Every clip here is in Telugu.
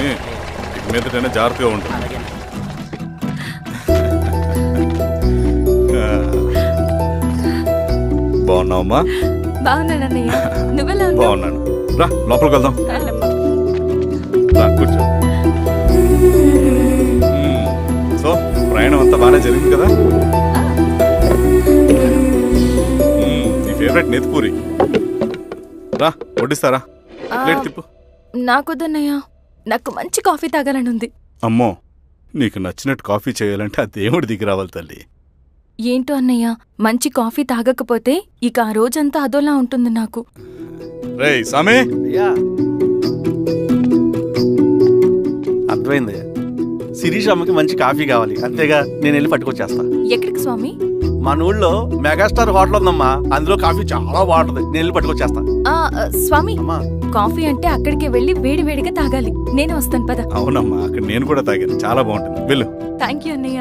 కానీ ఇక మీదటైనా జాగ్రత్తగా ఉంటుంది. బాగున్నావమ్మా? బాగున్నానన్నయ్య, నువ్వెలా ఉన్నావు? బాగున్నాను. రా లోపలికి వెళ్దాం. రా కూర్చో. సో ప్రయాణం అంతా బాగానే జరిగింది కదా? నీ ఫేవరెట్ నెత్తిపూరి. రా వడ్డిస్తారా? ప్లేట్ తిప్పు. నాకొద్దన్నయ్య, నాకు మంచి కాఫీ తాగాలని ఉంది. అమ్మో, నీకు నచ్చినట్టు కాఫీ చేయాలంటే ఆ దేవుడి దిగి రావాలి తల్లి. ఏంటో అన్నయ్య, మంచి కాఫీ తాగకపోతే ఇక ఆ రోజంతా అదోలా ఉంటుంది నాకు. రేయ్ సామే, అర్థమైంది. శిరీష్ అమ్మకి మంచి కాఫీ కావాలి, అంతేగా నేను వెళ్ళి పట్టుకొచ్చేస్తా. ఎక్కడికి స్వామి? మన ఊళ్ళో మెగాస్టార్ హోటల్ ఉందమ్మా, అందులో కాఫీ చాలా బాగుంటది, నేను వెళ్ళి పట్టుకొచ్చేస్తా. స్వామి, అమ్మా కాఫీ అంటే అక్కడికి వెళ్ళి వేడి వేడిగా తాగాలి. నేను వస్తాను పద. అవునమ్మా, అక్కడ నేను కూడా తాగాను, చాలా బాగుంటుంది. వెళ్ళు. థ్యాంక్ యూ అన్నయ్య.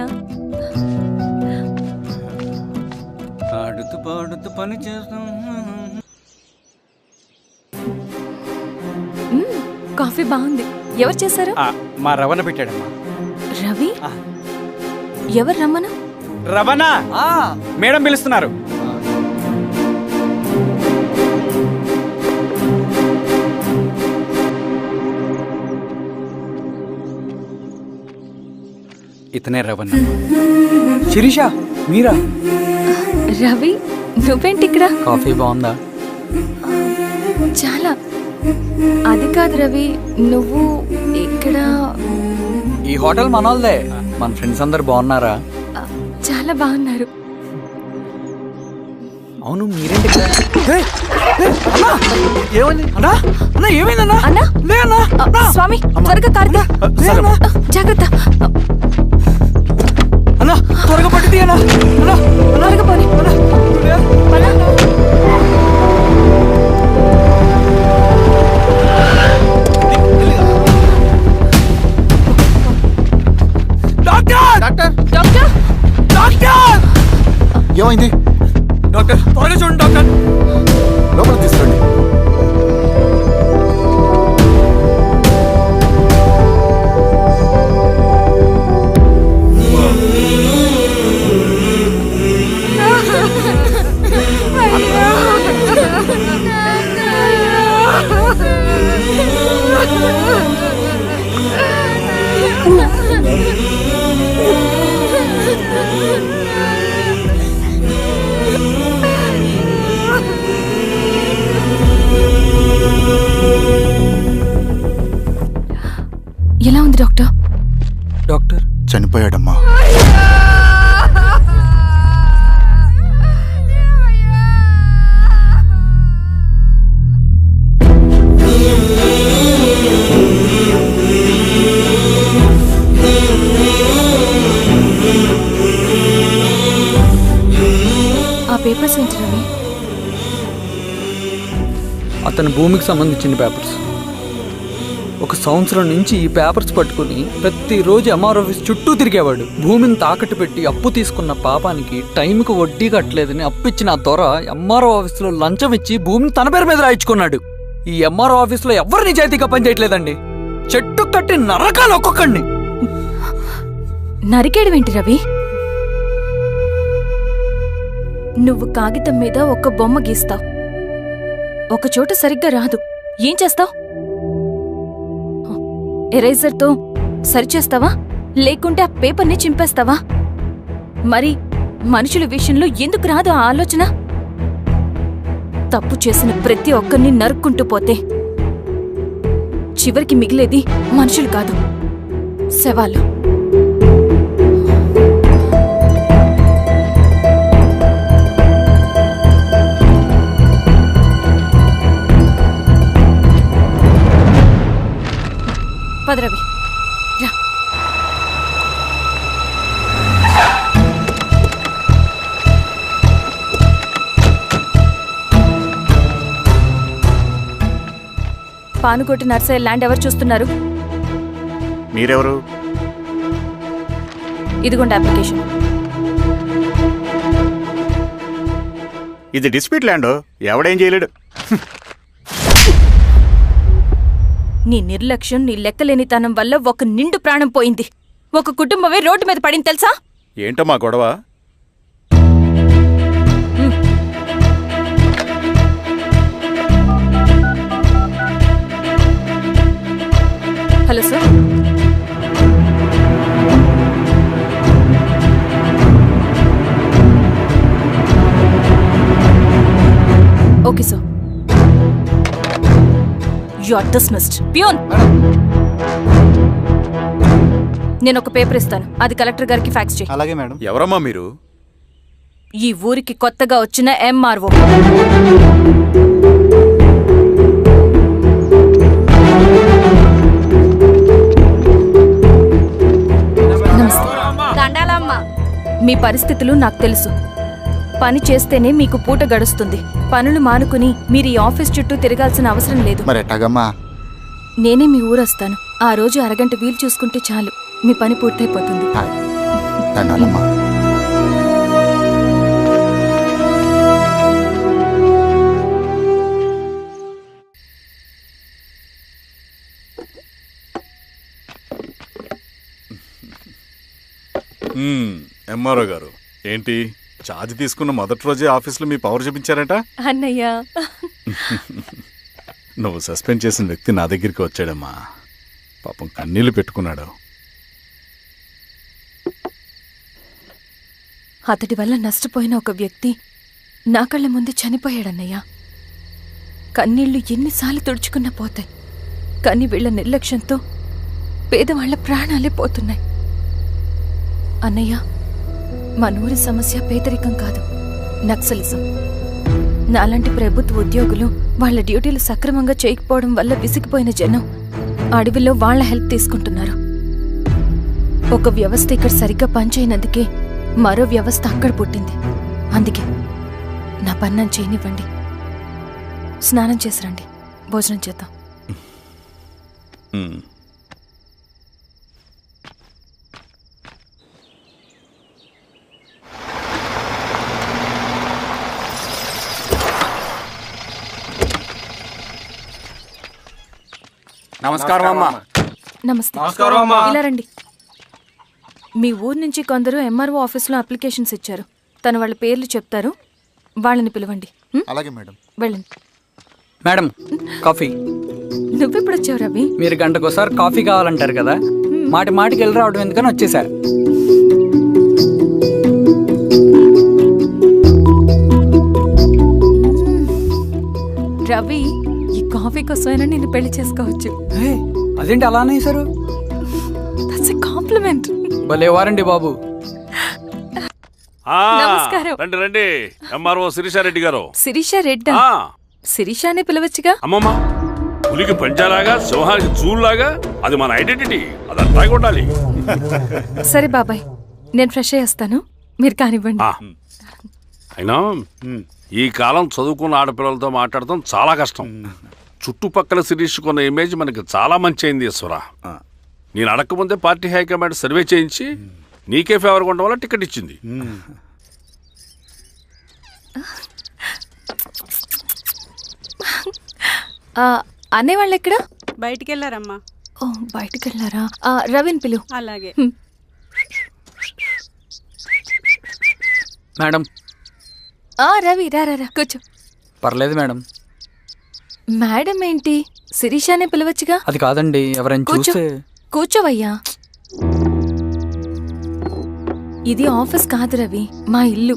ఆడుతూ పాడుతూ పని చేస్తాం. కాఫీ బాగుంది. ఎవరు చేశారు? మా రవణ పెట్టాడమ్మా. రవి? ఎవరు రమ్మన? రవణ మేడం పిలుస్తున్నారు. ఇతనే రవణ. శిరీష మీరా? రవి, నువ్వేంటి ఇక్కడ? కాఫీ బాగుందా? చాలా. అది కాదు రవి, నువ్వు ఇక్కడ? ఈ హోటల్ మనోల్దే. మన ఫ్రెండ్స్ అందరు బాగున్నారా? చాలా బాగున్నారు. అవును, మీరేంటి ఇక్కడ? ఏమైంది అన్నా అన్నా, ఏమైందన్నా? అన్నా, లే అన్నా. స్వామి త్వరగా కారుదా. జాగ్రత్త అన్నా, త్వరగా పట్టిది అన్నా. త్వరగా పోనీ. ఏమైంది డాక్టర్? త్వరగా చూడండి డాక్టర్. లోపల తీసుకోండి. ఎలా ఉంది డాక్టర్? డాక్టర్ చనిపోయాడమ్మా. ఆ పేపర్స్ ఏంటి రవి? అతని భూమికి సంబంధించిన పేపర్స్. ఒక సంవత్సరం నుంచి ఈ పేపర్స్ పట్టుకుని ప్రతిరోజు ఎంఆర్ ఆఫీస్ చుట్టూ తిరిగేవాడు. భూమిని తాకట్టు పెట్టి అప్పు తీసుకున్న పాపానికి టైంకి వడ్డీ కట్టలేదని అప్పిచ్చిన ఆ దొర ఎంఆర్ఓ ఆఫీస్లో లంచం ఇచ్చి భూమిని తన పేరు మీద రాయించుకున్నాడు. ఈ ఎంఆర్ఓ ఆఫీస్లో ఎవరు నిజాయితీగా పనిచేయట్లేదండి. చెట్టు కట్టి నరకాలు ఒక్కొక్కడిని. నరికేయడమేంటి రవి? నువ్వు కాగితం మీద ఒక బొమ్మ గీస్తావు, ఒక చోట సరిగ్గా రాదు, ఏం చేస్తావు? ఎరేజర్తో సరిచేస్తావా, లేకుంటే ఆ పేపర్ని చింపేస్తావా? మరి మనుషుల విషయంలో ఎందుకు రాదు ఆ ఆలోచన? తప్పు చేసిన ప్రతి ఒక్కరిని నరుక్కుంటూ పోతే చివరికి మిగిలేది మనుషులు కాదు, శవాలు. పదరవి రా. పానుకోటి నర్సరీ ల్యాండ్ ఎవరు చూస్తున్నారు? మీరెవరు? ఇదిగోండి అప్లికేషన్. ఇది డిస్ప్యూట్ ల్యాండ్, ఎవడేం చేయలేడు. నీ నిర్లక్ష్యం, నీ లెక్కలేనితనం వల్ల ఒక నిండు ప్రాణం పోయింది. ఒక కుటుంబమే రోడ్డు మీద పడింది తెలుసా? ఏంటమ్మా గొడవ? Hello sir. Okay sir. You are dismissed. Peon, నేను ఒక పేపర్ ఇస్తాను, అది కలెక్టర్ గారికి ఫ్యాక్స్ చేయి. అలాగే మేడం. ఎవరమ్మా మీరు? ఈ ఊరికి కొత్తగా వచ్చిన ఎంఆర్ఓ. మీ పరిస్థితులు నాకు తెలుసు. పని చేస్తేనే మీకు పూట గడుస్తుంది. పనులు మానుకుని మీరు ఈ ఆఫీస్ చుట్టూ తిరగాల్సిన అవసరం లేదు. మరి ఎట్టాగమ్మా? నేనే మీ ఊరొస్తాను. ఆ రోజు అరగంట వీలు చూసుకుంటే చాలు, మీ పని పూర్తయిపోతుంది. దండాలమ్మా. ఎంఆర్ఓ గారు, ఏంటి ఛార్జ్ తీసుకున్న మొదటి రోజే ఆఫీస్లో మీ పవర్ చూపించారట? అన్నయ్య, నువ్వు సస్పెండ్ చేసిన వ్యక్తి నా దగ్గరికి వచ్చాడమ్మా. పాపం కన్నీళ్లు పెట్టుకున్నాడు. అతడి వల్ల నష్టపోయిన ఒక వ్యక్తి నా కళ్ళ ముందు చనిపోయాడన్నయ్య. కన్నీళ్లు ఎన్నిసార్లు తుడుచుకున్నా పోతాయి, కానీ వీళ్ల నిర్లక్ష్యంతో పేదవాళ్ల ప్రాణాలే పోతున్నాయి. అన్నయ్య, మనూరి సమస్య పేదరికం కాదు, నక్సలిజం. నాలాంటి ప్రభుత్వ ఉద్యోగులు వాళ్ల డ్యూటీలు సక్రమంగా చేయకపోవడం వల్ల విసిగిపోయిన జనం అడవిలో వాళ్ల హెల్ప్ తీసుకుంటున్నారు. ఒక వ్యవస్థ ఇక్కడ సరిగ్గా పనిచేయనందుకే మరో వ్యవస్థ అక్కడ పుట్టింది. అందుకే నా పన్నం చేయనివ్వండి. స్నానం చేసి రండి, భోజనం చేద్దాం. నమస్కారం అమ్మా. నమస్తే. ఇలా రండి. మీ ఊరు నుంచి కొందరు ఎంఆర్ఓ ఆఫీస్లో అప్లికేషన్స్ ఇచ్చారు. తను వాళ్ళ పేర్లు చెప్తారు, వాళ్ళని పిలవండి. అలాగే మేడం. వెళ్ళండి. Madam, coffee. నువ్వెప్పుడు వచ్చావు రవి? మీరు గంటకోసారి కాఫీ కావాలంటారు కదా, మాటి మాటికి వెళ్ళి రావడం ఎందుకని వచ్చేసా. రవి, ఈ కాఫీ కోసమైనా నేను పెళ్లి చేసుకోవచ్చు. అదేంటి అలా అనేసారు? That's a compliment. భలేవారండి బాబు. నమస్కారం. రండి రండి. ఎంఆర్ఓ శిరీషారెడ్డి గారు. శిరీష రెడ్డా? శిరీష అనే పిలవచ్చుగా. అమ్మమ్మ, పులికి పంచాలాగా సింహానికి చూలాగా అది మన ఐడెంటిటీ, అది అట్లాగే ఉండాలి. సరే బాబాయ్, నేను ఫ్రెష్ అయ్యేస్తాను, మీరు కానివ్వండి. అయినా ఈ కాలం చదువుకున్న ఆడపిల్లలతో మాట్లాడటం చాలా కష్టం. చుట్టుపక్కల శిరీష్ కొన్న ఇమేజ్ మనకి చాలా మంచి అయింది ఈశ్వరా. నేను అడగకముందే పార్టీ హైకమాండ్ సర్వే చేయించి నీకే ఫేవర్గా ఉండడం వల్ల టికెట్ ఇచ్చింది. అనేవాళ్ళు ఎక్కడ? బయటికి వెళ్ళారమ్మా. ఓ, బయటికి వెళ్ళారా? రవిని పిలు. అలాగే. మేడం. రవి రా రా, కూర్చో. పర్లేదు మేడం. మేడం ఏంటి, శిరీషానే పిలవచ్చుగా. అది కాదండి, ఎవరైనా చూస్తే. కూర్చోవయ్యా. ఇది ఆఫీస్ కాదు రవి, మా ఇల్లు.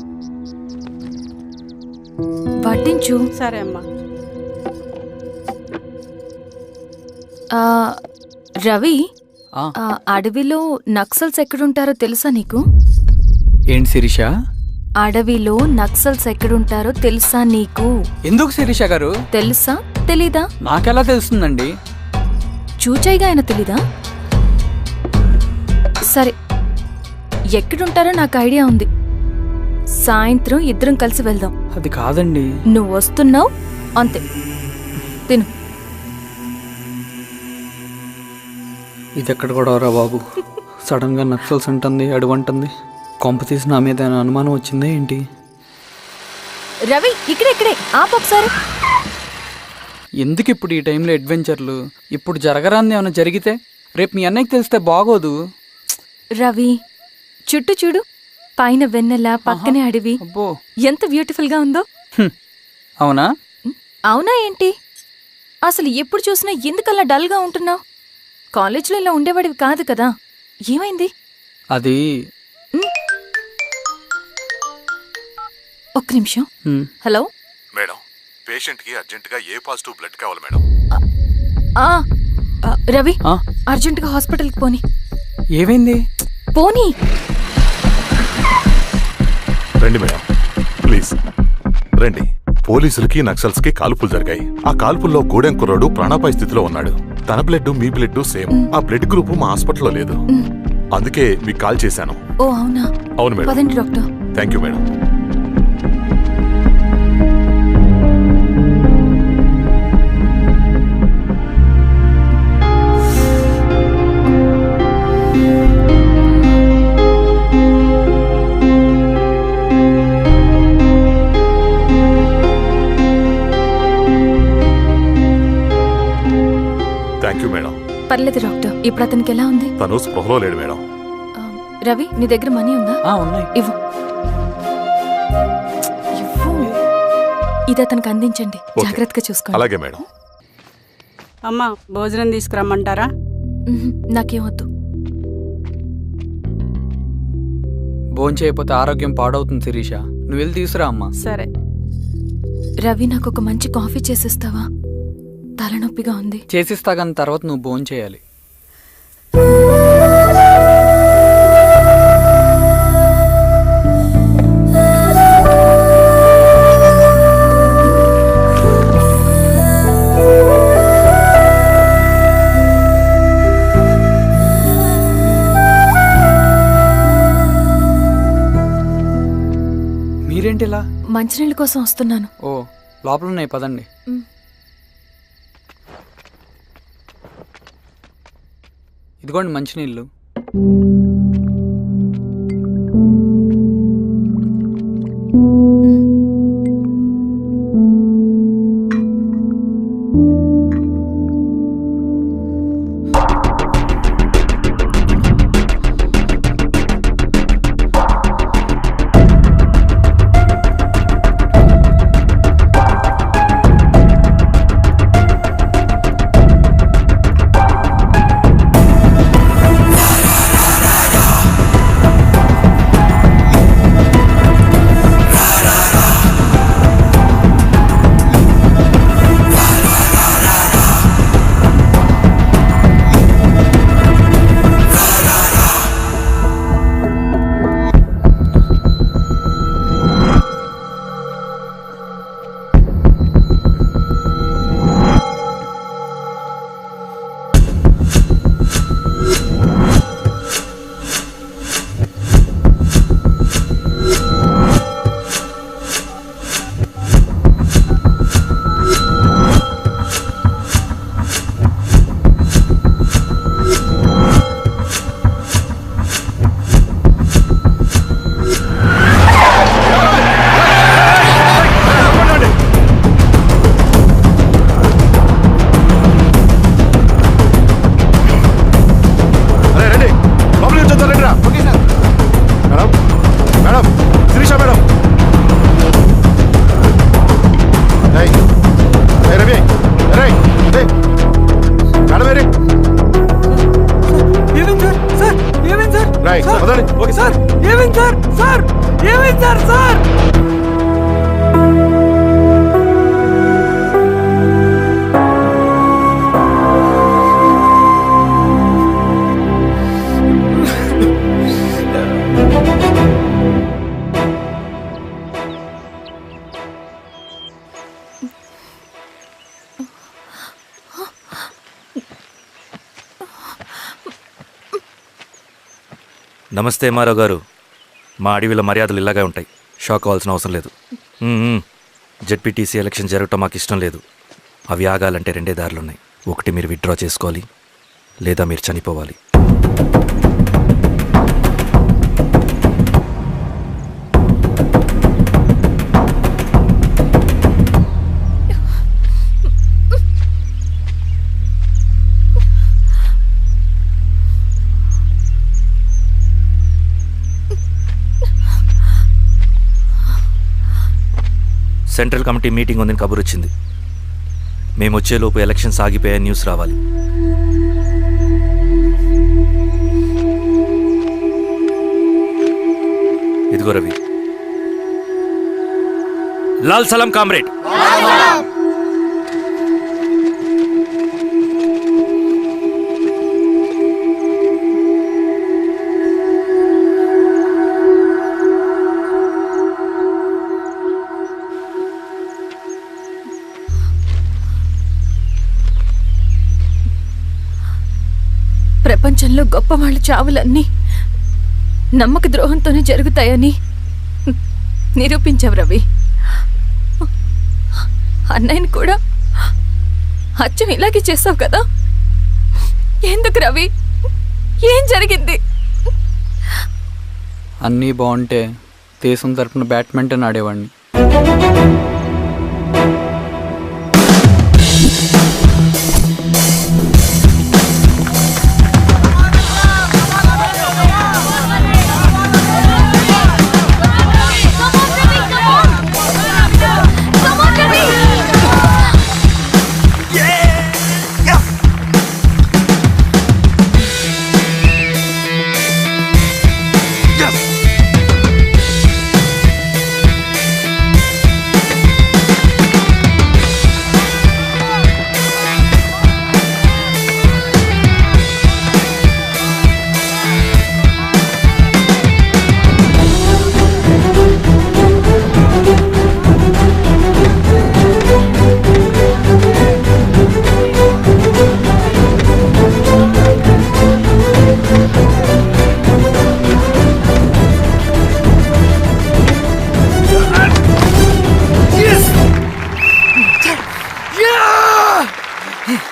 పట్టించు. సరే అమ్మా. రవి, అడవిలో నక్సల్స్ ఎక్కడుంటారో తెలుసా నీకు? ఏంటి శిరీష? అడవిలో నక్సల్స్ ఎక్కడుంటారో తెలుసా నీకు? ఎందుకు శిరీష గారు? తెలుసా తెలీదా? నాకెలా తెలుస్తుందండి? చూచాయిగా ఆయన తెలీదా? సరే, ఎక్కడుంటారో నాకు ఐడియా ఉంది. సాయంత్రం ఇద్దరం కలిసి వెళ్దాం. అది కాదండి. నువ్వు వస్తున్నావు అంతే, తిను. ఇది ఎక్కడ కూడా రా బాబు, సడన్ గా నక్సల్స్ అంటుంది, అడుగుంటుంది. కొంప తీసి నా మీద అనుమానం వచ్చిందే ఏంటి? రవి, ఇక్కడే ఆపు ఒకసారి. ఎందుకు ఇప్పుడు ఈ టైంలో అడ్వెంచర్లు? ఇప్పుడు జరగరాంది ఏమైనా జరిగితే రేపు మీ అన్నయ్యకి తెలిస్తే బాగోదు. రవి, చుట్టూ చూడు, పైన వెన్నెల, పక్కనే అడవి. అబ్బో, ఎంత బ్యూటిఫుల్ గా ఉందో. అవునా? అవునా ఏంటి? అసలు ఎప్పుడు చూసినా ఎందుకలా డల్ గా ఉంటున్నావు? కాలేజీలో ఇలా ఉండేవాడివి కాదు కదా, ఏమైంది? అది ఒక్క నిమిషం. హలో మేడం, పేషెంట్కి అర్జెంటుగా ఏ పాజిటివ్ బ్లడ్ కావాలి మేడం. రవి, అర్జెంటుగా హాస్పిటల్కి పోని. ఏమైంది? పోనీ. రండి మేడం, ప్లీజ్ రండి. పోలీసులకి నక్సల్స్ కి కాల్పులు జరిగాయి. ఆ కాల్పుల్లో గూడెం కుర్రాడు ప్రాణాపాయ స్థితిలో ఉన్నాడు. తన బ్లడ్ మీ బ్లడ్ సేమ్. ఆ బ్లడ్ గ్రూప్ మా హాస్పిటల్లో లేదు, అందుకే మీకు కాల్ చేశాను. ఓ అవునా? అవును మేడం. పదండి doctor. Thank you madam. Thank you madam. పర్లేదు డాక్టర్, ఇప్పుడు అతనికి ఎలా ఉంది? తను స్పృహలో లేడు మేడం. రవి, నీ దగ్గర మనీ ఉందా? ఉన్నాయి. ఇవ్వు. ఇది అతనికి అందించండి, ఓకే. జాగ్రత్తగా చూసుకోండి. అలాగే మేడం. అమ్మా, భోజనం తీసుకురమ్మంటారా? నాకేం వద్దు. భోంచేయకపోతే ఆరోగ్యం పాడవుతుంది శిరీష. నువ్వు వెళ్ళి తీసురా అమ్మా. సరే. రవి, నాకు ఒక మంచి కాఫీ చేసిస్తావా? తలనొప్పిగా ఉంది. చేసిస్తా కానీ తర్వాత నువ్వు భోంచేయాలి. మీరేంటిలా? మంచినీళ్ళ కోసం వస్తున్నాను. ఓ, లోపల ఉన్నాయి, పదండి. ఇదిగోండి మంచినీళ్ళు. నమస్తే ఎంఆర్ఓ గారు. మా అడవిలో మర్యాదలు ఇలాగే ఉంటాయి. షాక్ అవ్వాల్సిన అవసరం లేదు. జెడ్పీటీసీ ఎలక్షన్ జరగటం మాకు ఇష్టం లేదు. అవి ఆగాలంటే రెండే దారులున్నాయి. ఒకటి మీరు విత్డ్రా చేసుకోవాలి, లేదా మీరు చనిపోవాలి. సెంట్రల్ కమిటీ మీటింగ్ ఉందని కబురు వచ్చింది. మేము వచ్చేలోపు ఎలక్షన్స్ ఆగిపోయే న్యూస్ రావాలి. ఇదిగో రవి. లాల్ సలాం కామ్రేడ్. ప్రపంచంలో గొప్పవాళ్ళ చావులన్నీ నమ్మక ద్రోహంతోనే జరుగుతాయని నిరూపించావు రవి. అన్నయ్యని కూడా అచ్చం ఇలాగే చేస్తావు కదా? ఎందుకు రవి? ఏం జరిగింది? అన్నీ బాగుంటే దేశం తరపున బ్యాడ్మింటన్ ఆడేవాడిని.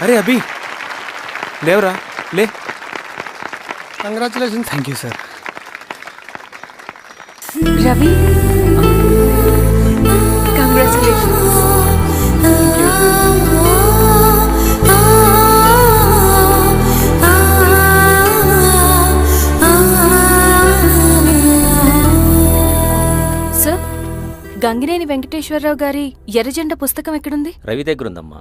అరే అభి, లేవరా, లే. Congratulation. Thank you sir. Ravi, congratulations. Sir, Gangineni Venkateswararao గారి ఎర్రజెండా పుస్తకం ఎక్కడుంది? రవి దగ్గరుందమ్మా.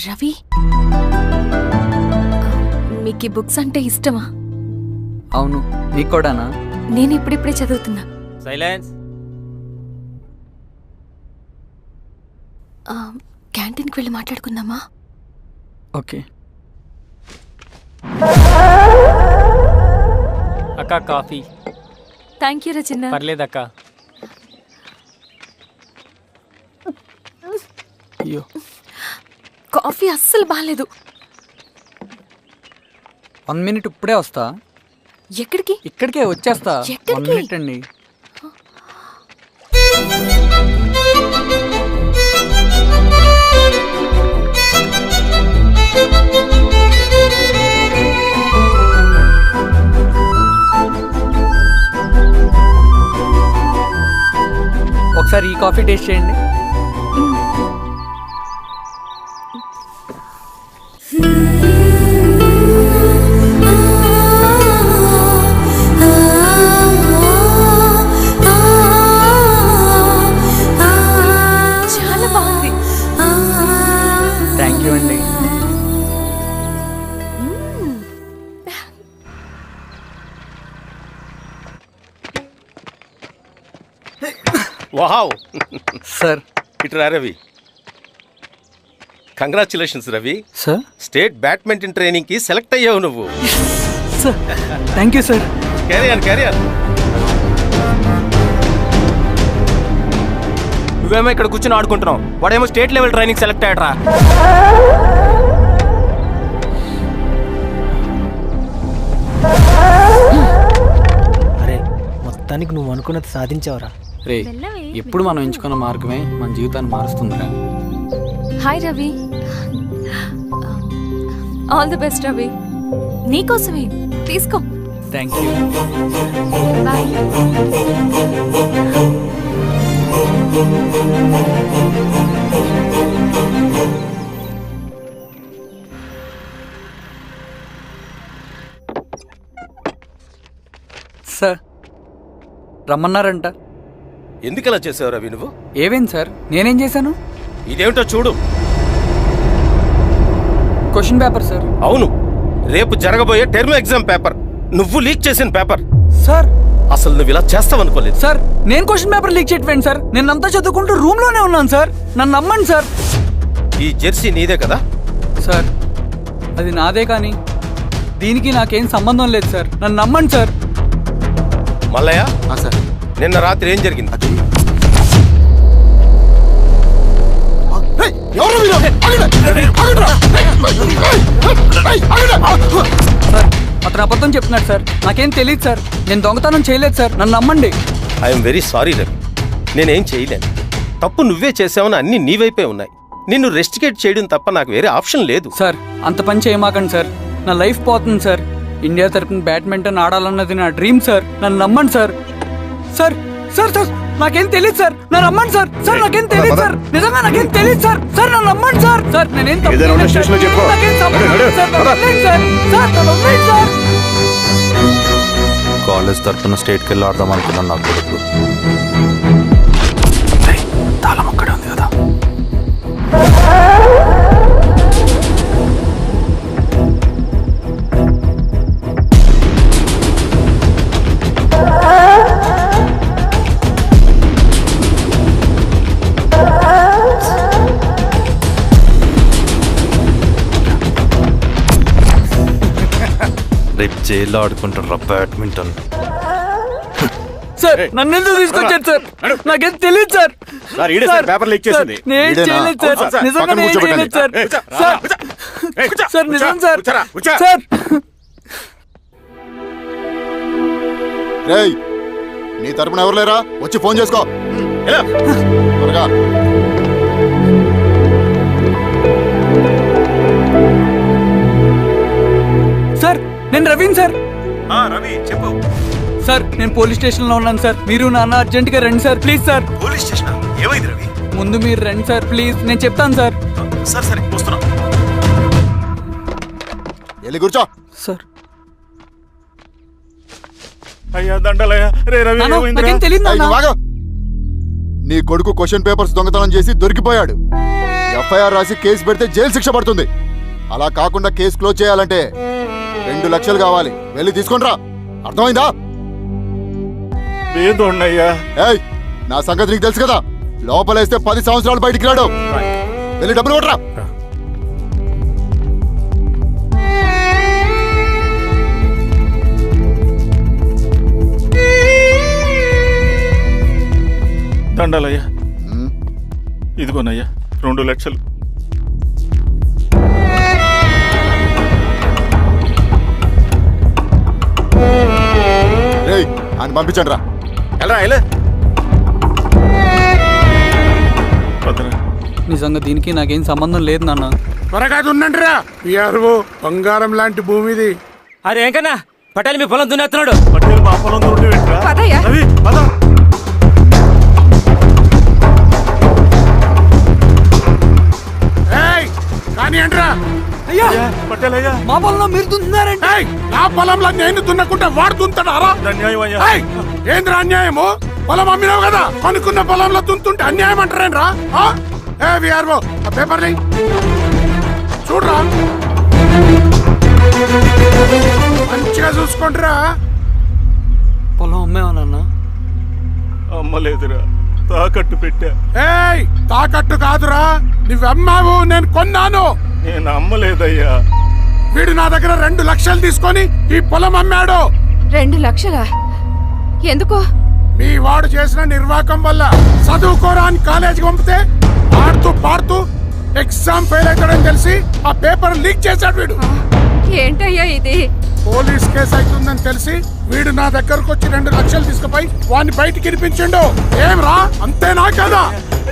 రవి, మీకు ఈ బుక్స్ అంటే ఇష్టమా? అవును, నీకు కూడానా? నేను ఇప్పుడిప్పుడే చదువుతున్నా. సైలెన్స్. క్యాంటీన్కి వెళ్ళి మాట్లాడుకుందామా? ఓకే. అక్క కాఫీ. థ్యాంక్ యూ రచన. పర్లేదక్క. అయ్యో, కాఫీ అస్సలు బాగాలేదు. 1 minute ఇప్పుడే వస్తా. ఎక్కడికి? ఇక్కడికే వచ్చేస్తా. ఎక్కడికి? 1 minute అండి. ఒకసారి ఈ కాఫీ టేస్ట్ చేయండి. చాలా బాగుంది. థ్యాంక్ యూ అండి. వావ్. సార్. ఇటురా Ravi. Congratulations Ravi. Sir, state badminton training కి సెలెక్ట్ అయ్యావు నువ్వు. Sir thank you sir. Career. నువ్వేమో ఇక్కడ కూర్చొని ఆడుకుంటున్నావు, వాడేమో స్టేట్ లెవెల్ ట్రైనింగ్ సెలెక్ట్ అయ్యాడ్రా. అరే, మొత్తానికి నువ్వు అనుకున్నది సాధించావురా. రే, ఎప్పుడు మనం ఎంచుకున్న మార్గమే మన జీవితాన్ని మారుస్తుందిరా. Hi Ravi. All the best Ravi. నీకోసమే, తీసుకో. Thank you. బాయ్. సార్ రమ్మన్నారంట. ఎందుకు ఇలా చేసావు రవి నువ్వు? ఏవేంటి సార్, నేనేం చేశాను? ఇదేమిటో చూడు. Question paper sir. అవును, రేపు జరగబోయే టర్మ్ ఎగ్జామ్ పేపర్. నువ్వు లీక్ చేసిన పేపర్. సార్ అసలు నువ్వు ఇలా చేస్తావనుకోలేదు. సార్ నేను క్వశ్చన్ పేపర్ లీక్ చేయట్లేండి సార్. నేనంతా చదువుకుంటూ రూమ్లోనే ఉన్నాను సార్. నన్ను నమ్మండి సార్. ఈ జెర్సీ నీదే కదా? సార్ అది నాదే, కానీ దీనికి నాకేం సంబంధం లేదు సార్. నన్ను నమ్మండి సార్. మల్లయ్య, సార్ నిన్న రాత్రి ఏం జరిగింది? అది సార్ అతను అబద్ధం చెప్తున్నాడు సార్. నాకేం తెలియదు సార్. నేను దొంగతనం చేయలేదు సార్. నన్ను నమ్మండి. ఐఎమ్ వెరీ సారీ రవి, నేనేం చేయలేను. తప్పు నువ్వే చేసావని అన్ని నీ వైపే ఉన్నాయి. నిన్ను రెస్టికేట్ చేయడం తప్ప నాకు వేరే ఆప్షన్ లేదు. సార్ అంత పని చేయమాకండి సార్. నా లైఫ్ పోతుంది సార్. ఇండియా తరపున బ్యాడ్మింటన్ ఆడాలన్నది నా డ్రీమ్ సార్. నన్ను నమ్మండి సార్. సార్ సార్ సార్ నాకేం తెలియదు సార్. నన్ను నమ్మండి సార్. సార్ నాకేం తెలియదు సార్. నిజంగా నాకేం తెలియదు సార్. సార్ నన్ను నమ్మండి సార్. సార్ నేనేం తప్పు చేయలేదు సార్. నాకేం సంబంధం లేదు సార్. నన్ను వదిలేయండి సార్. సార్ నన్ను వదిలేయండి సార్. కాలేజ్ తరఫున స్టేట్కి వెళ్ళి ఆడదాం అనుకున్నాను. నా కొడుకు తాళం అక్కడే ఉంది కదా. రేపు జైల్లో ఆడుకుంటారా బ్యాడ్మింటన్? సార్ నన్ను ఎందుకు తీసుకొచ్చారు సార్? నాకేం తెలియదు సార్. పేపర్ లీక్ చేసింది. నేను చేయలేదు సార్. నిజంగా నేను చేయలేదు సార్. సార్ నిజం సార్. సార్ రేయ్, నీ తరపున ఎవరు లేరా? వచ్చి ఫోన్ చేసుకో త్వరగా. సార్ నేను రవీన్ సార్. రవి చెప్పు. సార్ నేను పోలీస్ స్టేషన్లో ఉన్నాను సార్. మీరు నాన్న అర్జెంట్గా రండి sir. Please sir. Police station ఏమైంది రవి? ముందు మీరు రండి సార్ ప్లీజ్. నేను చెప్తాను సార్. సరే సరే వస్తున్నా. వెళ్ళి కూర్చో. సార్ అయ్యా దండలయ్యా. రే రవి, నాకేం తెలియదు ఏయ్, నాన్న. నువ్వు ఆగు. నీ కొడుకు క్వశ్చన్ పేపర్స్ దొంగతనం చేసి దొరికిపోయాడు. ఎఫ్ఐఆర్ రాసి కేసు పెడితే జైలు శిక్ష పడుతుంది. అలా కాకుండా కేసు క్లోజ్ చేయాలంటే 2 లక్షలు కావాలి. వెళ్ళి తీసుకొనిరా. అర్థమైందా? ఏదోన్నయ్యా. ఏయ్, నా సంగతి నీకు తెలుసు కదా. లోపలేస్తే 10 సంవత్సరాలు బయటికి రాడు. వెళ్ళి డబ్బులు కొట్టరా. దండాలయ్యా. ఇదిగోనయ్యా 2 లక్షలు. రేయ్, ఆయన పంపించండి రా. నిజంగా దీనికి నాకేం సంబంధం లేదు నాన్న. త్వరగా ఉండండి రా. బంగారం లాంటి భూమిది. అరే ఏంకన్నా పటేల్ మీ పొలం దున్నేస్తున్నాడు. పట్టేలు మా పొలం దూరం రవి పద. కానీ అంటరా అయ్యా పట్టేలయ్యా, మా పొలంలో మీరు దున్నుతున్నారంటే? నా పొలంలో నేను దున్నకుంటే వాడు దున్నుతాడా? అన్యాయం అయ్యా. ఏంద్రా అన్యాయము? పొలం అమ్మినావు కదా, కొనుక్కున్న పొలంలో దున్నుతుంటే అన్యాయం అంటారేంద్రా? విఆర్ఓ ఆ పేపర్ చూడరా, మంచిగా చూసుకుంటారా. పొలం అమ్మేవా నాన్న? అమ్మలేదురా, తాకట్టు పెట్టా. తాకట్టు కాదురా, నువ్వు అమ్మావు, నేను కొన్నాను. నేను అమ్మలేదయ్యా. వీడు నా దగ్గర 2 లక్షలు తీసుకొని ఈ పొలం అమ్మాడు. 2 లక్షలా? ఎందుకు? మీ వాడు చేసిన నిర్వాకం వల్ల చదువుకోరా అని కాలేజీకి పంపితే ఆడుతూ పాడుతూ ఎగ్జామ్ ఫెయిల్ అవుతాడని తెలిసి ఆ పేపర్ లీక్ చేశాడు వీడు. ఏంటయ్యా ఇది? పోలీస్ కేసు అవుతుందని తెలిసి వీడు నా దగ్గరకు వచ్చి 2 లక్షలు తీసుకుపోయి వాడిని బయటికి వినిపించిండు. ఏం రా, అంతేనా కదా?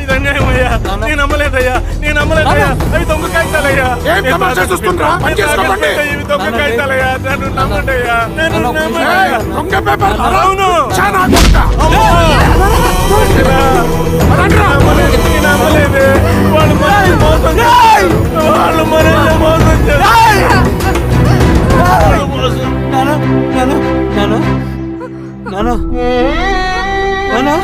ఇది అన్యాయం అయ్యా. నేను అమ్మలేదయ్యా, నేను అమ్మలేదయ్యా. అవి దొంగ కాగితాలయ్యా. ఏం తమాషా చూస్తుండ్రా? పని చేసుకోకండి. ఇవి దొంగ కాగితాలయ్యా. నన్ను నమ్మండి అయ్యా. నేను నమ్మలేదయ్యా. దొంగ పేపర్. అవును. చాలా కొత్త. నేను అమ్మలేదు. వాళ్ళు మనల్ని మోసం చేశారు. వాళ్ళు మనల్ని మోసం చేశారు. నానా